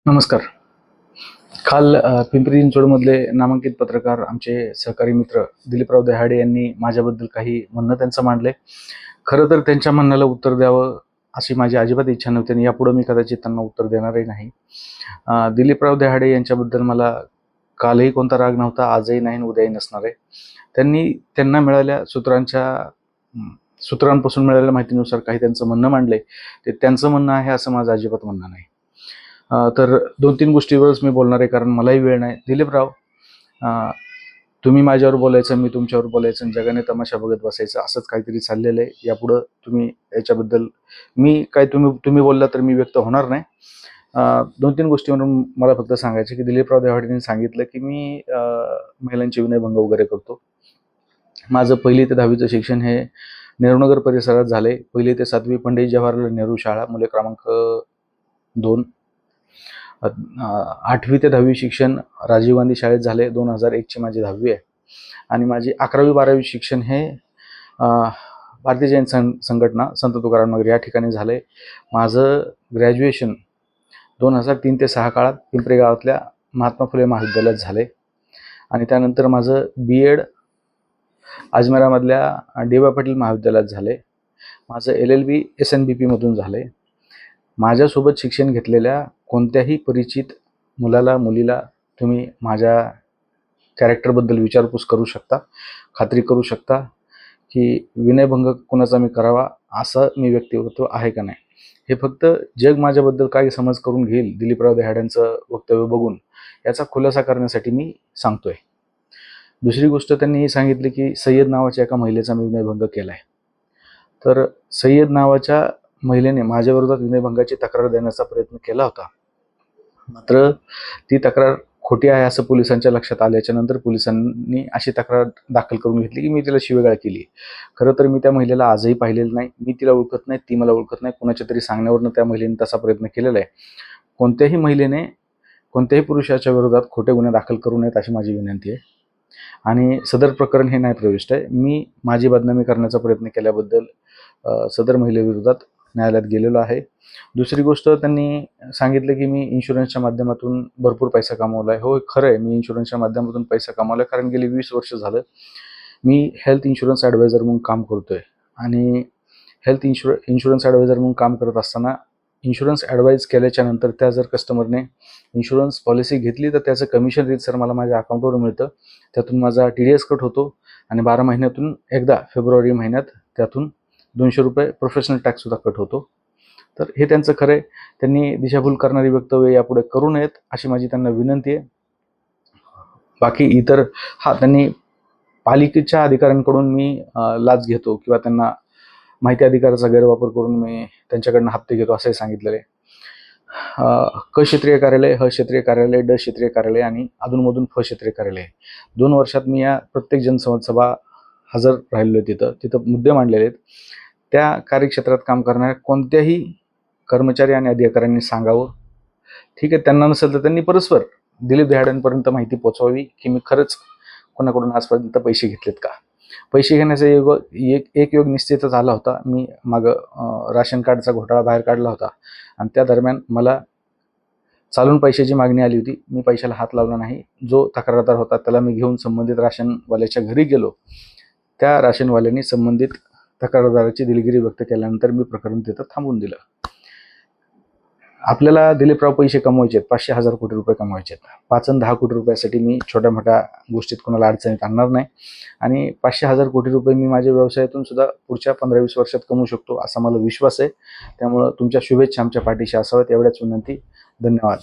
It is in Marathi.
नमस्कार. काल पिंपरी चिंचवडमधले नामांकित पत्रकार आमचे सहकारी मित्र दिलीपराव दहाडे यांनी माझ्याबद्दल काही म्हणणं त्यांचं मांडले. खरं तर त्यांच्या म्हणण्याला उत्तर द्यावं अशी माझी अजिबात इच्छा नव्हती आणि यापुढे मी कदाचित त्यांना उत्तर देणारही नाही. दिलीपराव दहाडे यांच्याबद्दल मला कालही कोणता राग नव्हता, आजही नाही आणि उद्याही नसणार आहे. त्यांना मिळालेल्या सूत्रांपासून मिळालेल्या माहितीनुसार काही त्यांचं म्हणणं मांडले. ते त्यांचं म्हणणं आहे असं माझं अजिबात म्हणणं नाही. तर 2-3 गोष्टीवरच मी बोलणार आहे, कारण मलाही वेळ नाही. दिलीपराव, तुम्ही माझ्यावर बोलायचं, मी तुमच्यावर बोलायचं आणि जगाने तमाशा बघत बसायचं, असंच काहीतरी चाललेलं आहे. यापुढं तुम्ही याच्याबद्दल तुम्ही बोलला तर मी व्यक्त होणार नाही. 2-3 गोष्टीवरून मला फक्त सांगायचं की दिलीपराव दहाडेंनी सांगितलं की मी महिलांचे विनयभंग वगैरे करतो. माझं 1ली ते 10वीचं शिक्षण हे नेहरूनगर परिसरात झाले. 1ली ते 7वी पंडित जवाहरलाल नेहरू शाळा, मूल्य क्रमांक 2. 8वी ते 10वी शिक्षण राजीव गांधी शाळेत झाले. 2001ची माझी 10वी आहे आणि माझी 11वी-12वी शिक्षण हे भारतीय जैन संघटना संत तुकाराम नगर या ठिकाणी झाले. माझं ग्रॅज्युएशन 2003 ते 6 काळात पिंपरी गावातल्या महात्मा फुले महाविद्यालयात झाले आणि त्यानंतर माझं BEd अजमेरामधल्या DY पाटील महाविद्यालयात झाले. माझं LLB SNBP मधून झाले. माझ्यासोबत शिक्षण घेतलेल्या कोणत्याही परिचित मुलाला मुलीला तुम्ही माझ्या कॅरेक्टरबद्दल विचारपूस करू शकता, खात्री करू शकता की विनयभंग कोणाचा मी करावा असं मी व्यक्तिमत्व आहे का नाही. हे फक्त जग माझ्याबद्दल काय समज करून घेईल दिलीपराव दहाड्यांचं वक्तव्य बघून याचा खुलासा करण्यासाठी मी सांगतोय. दुसरी गोष्ट त्यांनी ही सांगितली की सय्यद नावाच्या एका महिलेचा मी विनयभंग केला आहे. तर सय्यद नावाच्या महिलेने माझ्याविरोधात विनयभंगाची तक्रार देण्याचा प्रयत्न केला होता, मात्र ती तक्रार खोटी आहे असं पोलिसांच्या लक्षात आल्याच्या नंतर पोलिसांनी अशी तक्रार दाखल करून घेतली की मी तिला शिवीगाळ केली. खरं तर मी त्या महिलेला आजही पाहिलेलं नाही, मी तिला ओळखत नाही, ती मला ओळखत नाही. कोणाच्या तरी सांगण्यावरनं त्या महिलेने तसा प्रयत्न केलेला आहे. कोणत्याही महिलेने कोणत्याही पुरुषाच्या विरोधात खोटे गुन्हे दाखल करू नयेत अशी माझी विनंती आहे आणि सदर प्रकरण हे नाही प्रविष्ट आहे. मी माझी बदनामी करण्याचा प्रयत्न केल्याबद्दल सदर महिलेविरोधात न्यायालयात गेलेलो आहे. दुसरी गोष्ट त्यांनी सांगितलं की मी इन्शुरन्सच्या माध्यमातून भरपूर पैसा कमावला आहे. हो, खरं आहे, मी इन्शुरन्सच्या माध्यमातून पैसा कमावला आहे, कारण गेली 20 वर्ष झालं मी हेल्थ इन्शुरन्स ॲडवायझर म्हणून काम करतोय आणि हेल्थ इन्शुरन्स ॲडवायझर म्हणून काम करत असताना इन्शुरन्स ॲडवाईज केल्याच्या नंतर त्या जर कस्टमरने इन्शुरन्स पॉलिसी घेतली तर त्याचं कमिशन रीतसर मला माझ्या अकाउंटवर मिळतं. त्यातून माझा TDS कट होतो आणि 12 महिन्यातून एकदा फेब्रुवारी महिन्यात त्यातून ₹200 प्रोफेशनल टॅक्ससुद्धा कट होतो. तर हे त्यांचं खरं आहे. त्यांनी दिशाभूल करणारी वक्तव्य यापुढे करू नयेत अशी माझी त्यांना विनंती आहे. बाकी इतर त्यांनी पालिकेच्या अधिकाऱ्यांकडून मी लाच घेतो किंवा त्यांना माहिती अधिकाराचा गैरवापर करून मी त्यांच्याकडनं हप्ते घेतो असंही सांगितलेलं आहे. क क्षेत्रीय कार्यालय, ह क्षेत्रीय कार्यालय, ड क्षेत्रीय कार्यालय आणि अधूनमधून फ क्षेत्रीय कार्यालय 2 वर्षात मी या प्रत्येक जनसंवाद सभा हजर राहिलो आहे. तिथं मुद्दे मांडलेले आहेत. त्या कार्यक्षेत्रात काम करणाऱ्या कोणत्याही कर्मचारी आणि अधिकाऱ्यांनी सांगावं. ठीक आहे, त्यांना नसेल तर त्यांनी परस्पर दिलीप दहाड्यांपर्यंत माहिती पोचवावी की मी खरंच कोणाकडून आजपर्यंत पैसे घेतलेत का. पैसे घेण्याचा एक योग निश्चितच आला होता. मी मागं राशन कार्डचा घोटाळा बाहेर काढला होता आणि त्या दरम्यान मला चालून पैशाची मागणी आली होती. मी पैशाला हात लावला नाही. जो तक्रारदार होता त्याला मी घेऊन संबंधित राशनवाल्याच्या घरी गेलो. त्या राशनवाल्याने संबंधित तक्रारदाराची दिलगिरी व्यक्त केल्यानंतर मी प्रकरण तिथं थांबवून दिलं. आपल्याला दिलीपराव पैसे कमवायचे आहेत, 500,000 कोटी रुपये कमवायचे आहेत. 5 आणि 10 कोटी रुपयासाठी मी छोट्या मोठ्या गोष्टीत कोणाला अडचणीत आणणार नाही आणि 500,000 कोटी रुपये मी माझ्या व्यवसायातून सुद्धा पुढच्या 15-20 वर्षात कमवू शकतो असा मला विश्वास आहे. त्यामुळं तुमच्या शुभेच्छा आमच्या पाठीशी असाव्यात एवढ्याच विनंती. धन्यवाद.